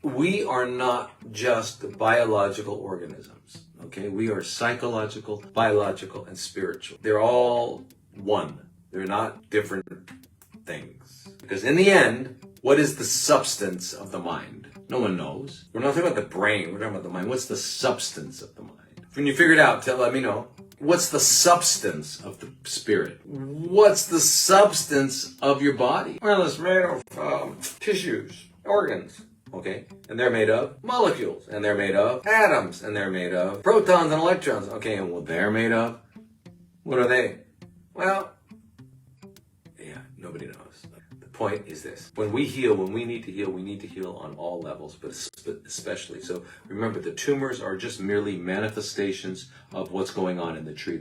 we are not just biological organisms, okay? We are psychological, biological, and spiritual. They're all one. They're not different things. Because in the end, what is the substance of the mind? No one knows. We're not talking about the brain, we're talking about the mind. What's the substance of the mind? When you figure it out, let me know. What's the substance of the spirit? What's the substance of your body? Well, it's made of tissues, organs, okay? And they're made of molecules, and they're made of atoms, and they're made of protons and electrons, okay? And what they're made of? What are they? Well, yeah, nobody knows. The point is this. When we heal, when we need to heal on all levels, but especially. So remember, the tumors are just merely manifestations of what's going on in the tree.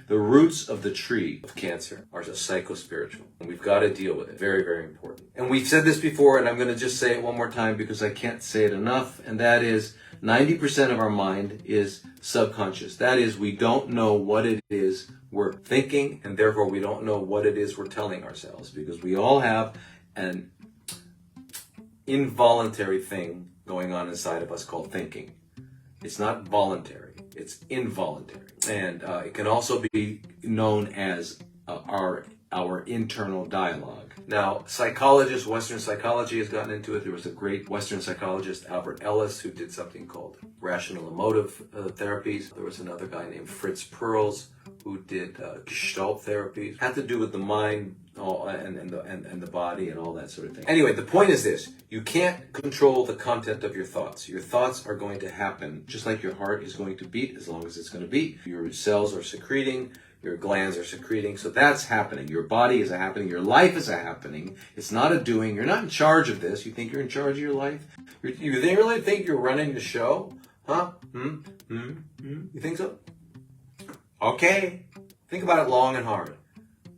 The roots of the tree of cancer are just psycho-spiritual. And we've got to deal with it. Very, very important. And we've said this before, and I'm going to just say it one more time because I can't say it enough. And that is 90% of our mind is subconscious. That is, we don't know what it is we're thinking, and therefore we don't know what it is we're telling ourselves, because we all have an involuntary thing going on inside of us called thinking. It's not voluntary, it's involuntary. And it can also be known as our internal dialogue. Now, psychologists, Western psychology has gotten into it. There was a great Western psychologist, Albert Ellis, who did something called rational emotive therapies. There was another guy named Fritz Perls who did Gestalt therapies. It had to do with the mind and the body and all that sort of thing. Anyway, the point is this. You can't control the content of your thoughts. Your thoughts are going to happen just like your heart is going to beat as long as it's going to beat. Your cells are secreting. Your glands are secreting. So that's happening. Your body is happening. Your life is happening. It's not a doing. You're not in charge of this. You think you're in charge of your life? You really think you're running the show? Huh? You think so? Okay. Think about it long and hard.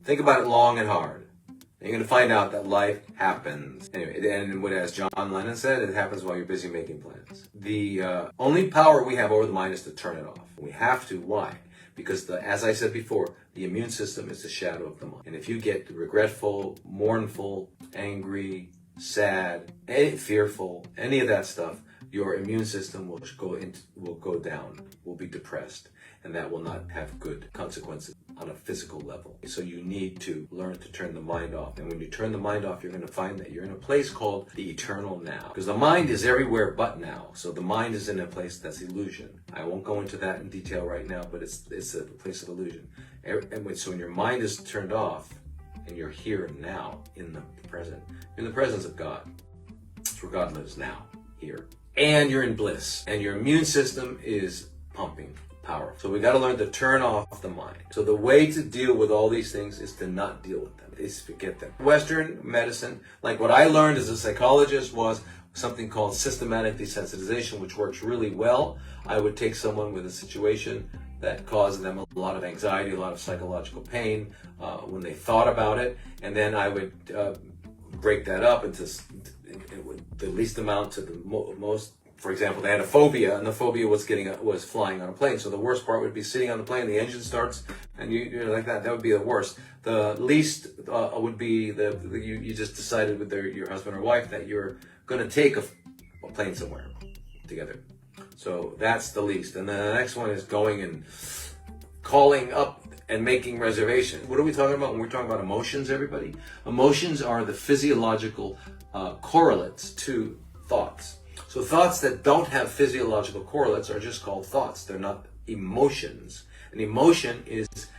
Think about it long and hard. And you're going to find out that life happens. Anyway, and as John Lennon said, it happens while you're busy making plans. The only power we have over the mind is to turn it off. We have to. Why? Because, as I said before, the immune system is the shadow of the mind. And if you get regretful, mournful, angry, sad, fearful, any of that stuff, your immune system will go down, will be depressed, and that will not have good consequences on a physical level. So you need to learn to turn the mind off. And when you turn the mind off, you're going to find that you're in a place called the eternal now. Because the mind is everywhere but now. So the mind is in a place that's illusion. I won't go into that in detail right now, but it's a place of illusion. And so when your mind is turned off and you're here now in the present, you're in the presence of God. It's where God lives now, here. And you're in bliss. And your immune system is pumping. Power. So we got to learn to turn off the mind. So the way to deal with all these things is to not deal with them. Is forget them. Western medicine, like what I learned as a psychologist, was something called systematic desensitization, which works really well. I would take someone with a situation that caused them a lot of anxiety, a lot of psychological pain when they thought about it, and then I would break that up into the least amount to the most. For example, they had a phobia, and the phobia was flying on a plane. So the worst part would be sitting on the plane, the engine starts, and you're like that. That would be the worst. The least would be you just decided with your husband or wife that you're going to take a plane somewhere together. So that's the least. And then the next one is going and calling up and making reservations. What are we talking about when we're talking about emotions, everybody? Emotions are the physiological correlates to thoughts. So thoughts that don't have physiological correlates are just called thoughts. They're not emotions. An emotion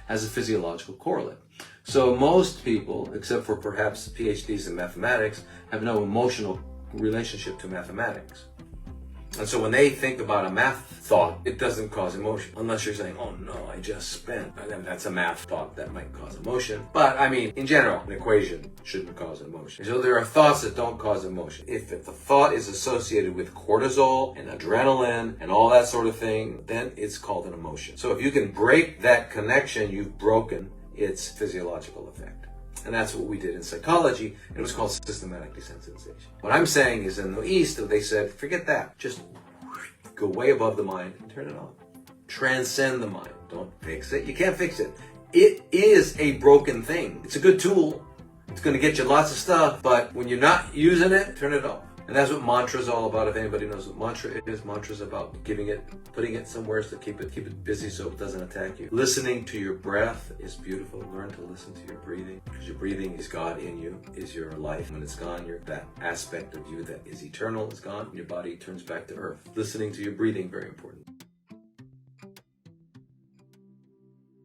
has a physiological correlate. So most people, except for perhaps PhDs in mathematics, have no emotional relationship to mathematics. And so when they think about a math thought, it doesn't cause emotion. Unless you're saying, oh no, I just spent. And that's a math thought that might cause emotion. But I mean, in general, an equation shouldn't cause emotion. So there are thoughts that don't cause emotion. If the thought is associated with cortisol and adrenaline and all that sort of thing, then it's called an emotion. So if you can break that connection, you've broken its physiological effect. And that's what we did in psychology. It was called systematic desensitization. What I'm saying is in the East, they said, forget that. Just go way above the mind and turn it on. Transcend the mind. Don't fix it. You can't fix it. It is a broken thing. It's a good tool. It's going to get you lots of stuff. But when you're not using it, turn it off. And that's what mantra is all about. If anybody knows what mantra is about putting it somewhere to keep it busy so it doesn't attack you. Listening to your breath is beautiful. Learn to listen to your breathing, because your breathing is God in you, is your life. When it's gone, that aspect of you that is eternal is gone, and your body turns back to earth. Listening to your breathing, very important.